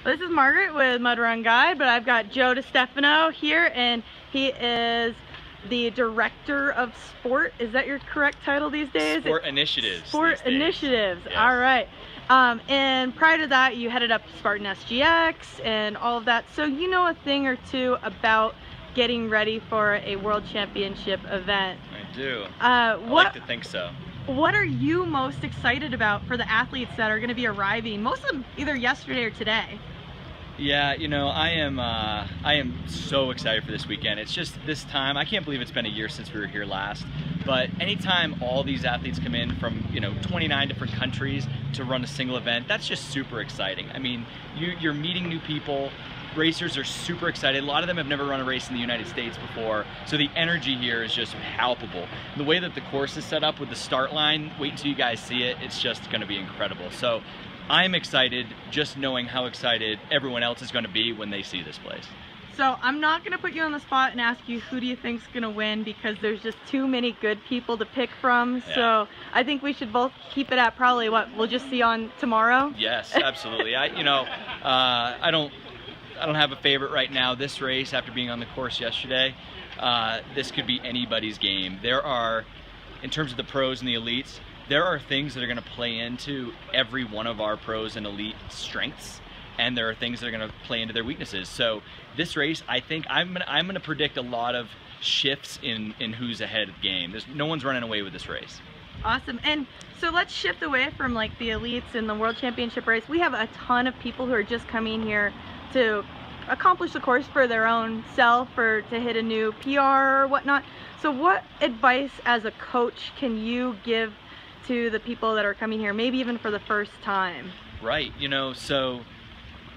This is Margaret with Mud Run Guide, but I've got Joe DiStefano here, and he is the Director of Sport. Is that your correct title these days? Sport Initiatives. Sport Initiatives, yes. All right. And prior to that, you headed up Spartan SGX and all of that. So you know a thing or two about getting ready for a World Championship event. I do. I like to think so. What are you most excited about for the athletes that are going to be arriving? Most of them either yesterday or today. Yeah, you know, I am so excited for this weekend. It's just this time, I can't believe it's been a year since we were here last, but anytime all these athletes come in from, 29 different countries to run a single event, that's just super exciting. I mean, you're meeting new people. Racers are super excited. A lot of them have never run a race in the United States before, so the energy here is just palpable. The way that the course is set up with the start line, wait until you guys see it, it's just going to be incredible. So I'm excited just knowing how excited everyone else is going to be when they see this place. So I'm not going to put you on the spot and ask you who do you think's going to win, because there's just too many good people to pick from. Yeah. So I think we should both keep it at probably what we'll just see on tomorrow. Yes, absolutely. I don't have a favorite right now. This race, after being on the course yesterday, this could be anybody's game. There are, in terms of the pros and the elites, there are things that are going to play into every one of our pros and elite strengths, and there are things that are going to play into their weaknesses. So this race, I think I'm going to predict a lot of shifts in who's ahead of the game. No one's running away with this race. Awesome. And so let's shift away from like the elites in the World Championship race. We have a ton of people who are just coming here to accomplish the course for their own self or to hit a new PR or whatnot. So what advice as a coach can you give to the people that are coming here, maybe even for the first time? Right, so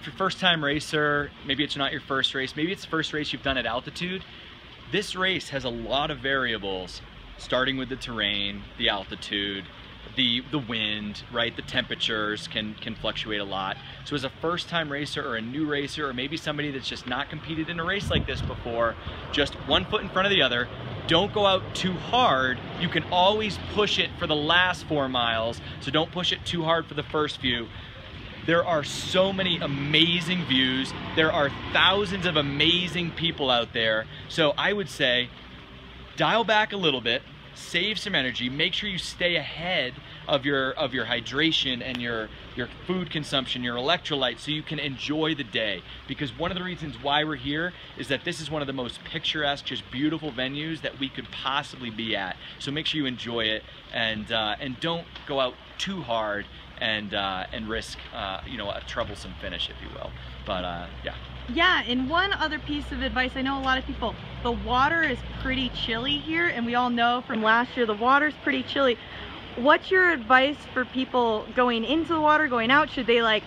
if you're a first-time racer, maybe it's not your first race, maybe it's the first race you've done at altitude. This race has a lot of variables, starting with the terrain, the altitude, the wind, right? The temperatures can fluctuate a lot. So as a first-time racer or a new racer, or maybe somebody that's just not competed in a race like this before, just one foot in front of the other, don't go out too hard. You can always push it for the last 4 miles, so don't push it too hard for the first few. There are so many amazing views. There are thousands of amazing people out there. So I would say, dial back a little bit, save some energy, make sure you stay ahead of your hydration and your food consumption, your electrolytes, so you can enjoy the day. Because one of the reasons why we're here is that this is one of the most picturesque, just beautiful venues that we could possibly be at. So make sure you enjoy it, and don't go out too hard and risk a troublesome finish, if you will. But yeah. Yeah, and one other piece of advice, I know a lot of people, the water is pretty chilly here, and we all know from last year the water's pretty chilly. What's your advice for people going into the water, going out? Should they like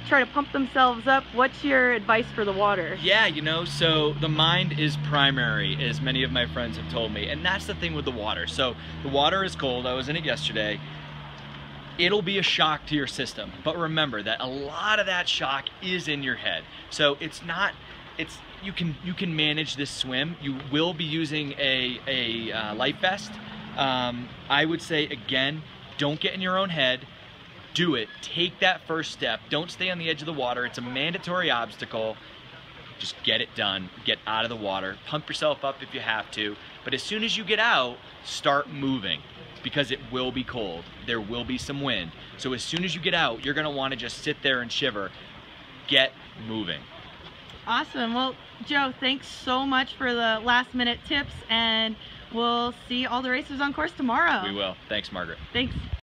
try to pump themselves up? What's your advice for the water? Yeah, so the mind is primary, as many of my friends have told me, and that's the thing with the water. So the water is cold. I was in it yesterday. It'll be a shock to your system, but remember that a lot of that shock is in your head. So you can manage this swim. You will be using a life vest. I would say, again, don't get in your own head. Do it. Take that first step. Don't stay on the edge of the water. It's a mandatory obstacle. Just get it done. Get out of the water. Pump yourself up if you have to. But as soon as you get out, start moving, because it will be cold. There will be some wind. So as soon as you get out, you're gonna wanna just sit there and shiver. Get moving. Awesome. Well, Joe, thanks so much for the last minute tips, and we'll see all the racers on course tomorrow. We will. Thanks, Margaret. Thanks.